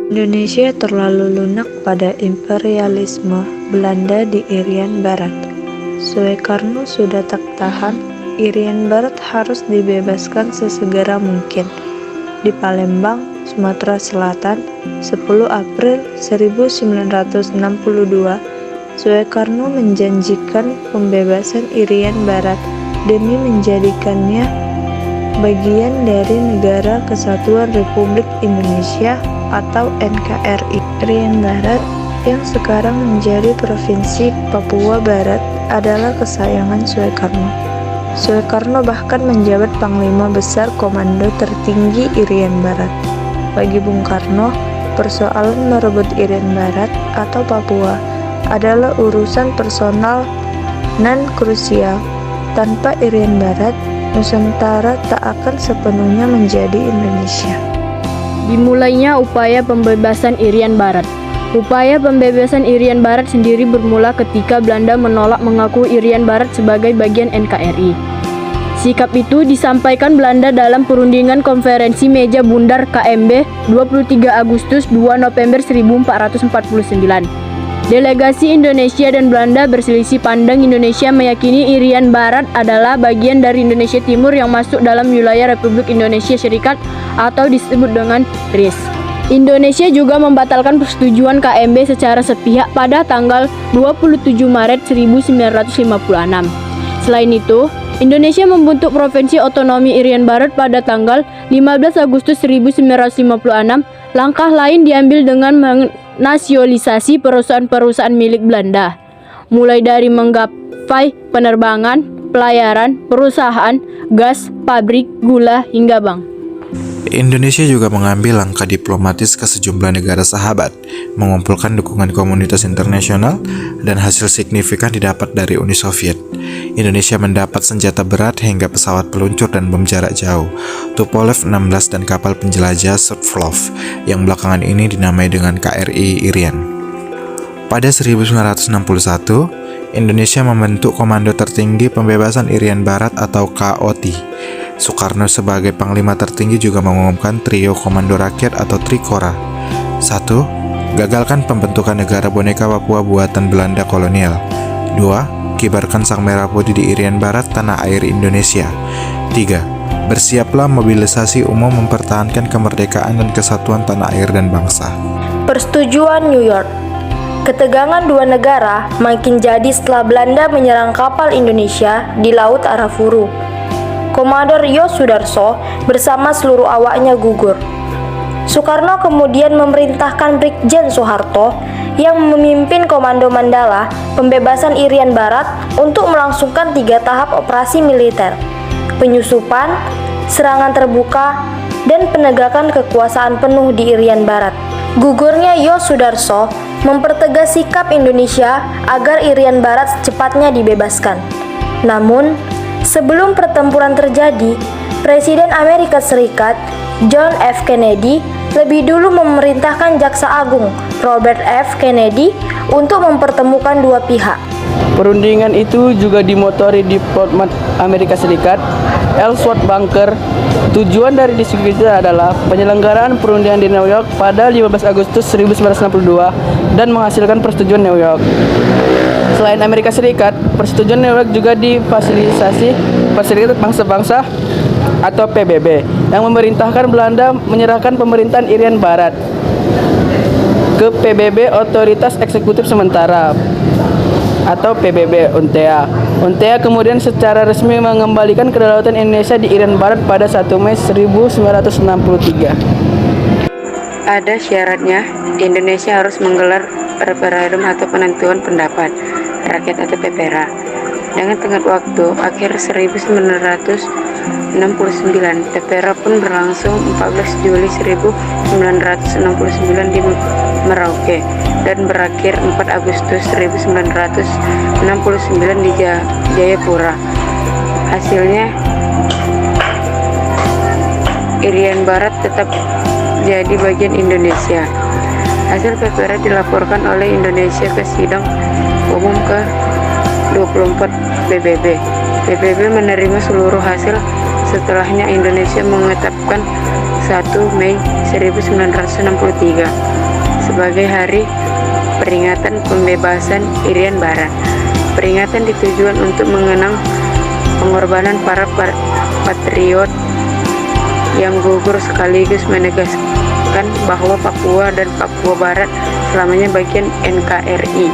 Indonesia terlalu lunak pada imperialisme Belanda di Irian Barat. Soekarno sudah tak tahan, Irian Barat harus dibebaskan sesegera mungkin. Di Palembang, Sumatera Selatan, 10 April 1962, Soekarno menjanjikan pembebasan Irian Barat demi menjadikannya bagian dari Negara Kesatuan Republik Indonesia atau NKRI. Irian Barat yang sekarang menjadi Provinsi Papua Barat adalah kesayangan Soekarno. Soekarno bahkan menjabat Panglima Besar Komando Tertinggi Irian Barat. Bagi Bung Karno, persoalan merebut Irian Barat atau Papua adalah urusan personal non krusial. Tanpa Irian Barat, Nusantara tak akan sepenuhnya menjadi Indonesia. Dimulainya upaya pembebasan Irian Barat. Upaya pembebasan Irian Barat sendiri bermula ketika Belanda menolak mengakui Irian Barat sebagai bagian NKRI. Sikap itu disampaikan Belanda dalam perundingan konferensi meja bundar KMB 23 Agustus 2 November 1449. Delegasi Indonesia dan Belanda berselisih pandang. Indonesia meyakini Irian Barat adalah bagian dari Indonesia Timur yang masuk dalam wilayah Republik Indonesia Serikat atau disebut dengan RIS. Indonesia juga membatalkan persetujuan KMB secara sepihak pada tanggal 27 Maret 1956. Selain itu, Indonesia membentuk Provinsi Otonomi Irian Barat pada tanggal 15 Agustus 1956. Langkah lain diambil dengan nasionalisasi perusahaan-perusahaan milik Belanda, mulai dari menggapai penerbangan, pelayaran, perusahaan, gas, pabrik, gula, hingga bank. Indonesia juga mengambil langkah diplomatis ke sejumlah negara sahabat, mengumpulkan dukungan komunitas internasional, dan hasil signifikan didapat dari Uni Soviet. Indonesia mendapat senjata berat hingga pesawat peluncur dan bom jarak jauh, Tupolev 16 dan kapal penjelajah Sverdlov, yang belakangan ini dinamai dengan KRI Irian. Pada 1961, Indonesia membentuk Komando Tertinggi Pembebasan Irian Barat atau KOT. Soekarno sebagai Panglima Tertinggi juga mengumumkan Trio Komando Rakyat atau Trikora. 1. Gagalkan pembentukan negara boneka Papua buatan Belanda kolonial. 2. Kibarkan Sang Merah Putih di Irian Barat, tanah air Indonesia. 3. Bersiaplah mobilisasi umum mempertahankan kemerdekaan dan kesatuan tanah air dan bangsa. Persetujuan New York. Ketegangan dua negara makin jadi setelah Belanda menyerang kapal Indonesia di Laut Arafuru. Komandan Yos Sudarso bersama seluruh awaknya gugur. Soekarno kemudian memerintahkan Brigjen Soeharto yang memimpin Komando Mandala pembebasan Irian Barat untuk melangsungkan 3 tahap operasi militer: penyusupan, serangan terbuka, dan penegakan kekuasaan penuh di Irian Barat. Gugurnya Yos Sudarso mempertegas sikap Indonesia agar Irian Barat secepatnya dibebaskan. Namun, sebelum pertempuran terjadi, Presiden Amerika Serikat John F. Kennedy lebih dulu memerintahkan Jaksa Agung Robert F. Kennedy untuk mempertemukan dua pihak. Perundingan itu juga dimotori diplomat Amerika Serikat, Ellsworth Bunker. Tujuan dari diskusi itu adalah penyelenggaraan perundingan di New York pada 15 Agustus 1962 dan menghasilkan persetujuan New York. Selain Amerika Serikat, persetujuan New York juga difasilitasi Perserikatan Bangsa-Bangsa atau PBB yang memerintahkan Belanda menyerahkan pemerintahan Irian Barat ke PBB, Otoritas Eksekutif Sementara atau PBB UNTEA. UNTEA kemudian secara resmi mengembalikan kedaulatan Indonesia di Irian Barat pada 1 Mei 1963. Ada syaratnya, Indonesia harus menggelar referendum atau penentuan pendapat rakyat atau PPRA. Dengan tenggat waktu akhir 1969, PPRA pun berlangsung 14 Juli 1969 di Merauke dan berakhir 4 Agustus 1969 di Jayapura. Hasilnya, Irian Barat tetap jadi bagian Indonesia. Hasil PPRA dilaporkan oleh Indonesia ke Sidang Umum ke-24 PBB. PBB menerima seluruh hasil setelahnya Indonesia menetapkan 1 Mei 1963 sebagai Hari Peringatan Pembebasan Irian Barat. Peringatan ditujukan untuk mengenang pengorbanan para patriot yang gugur sekaligus menegaskan bahwa Papua dan Papua Barat selamanya bagian NKRI.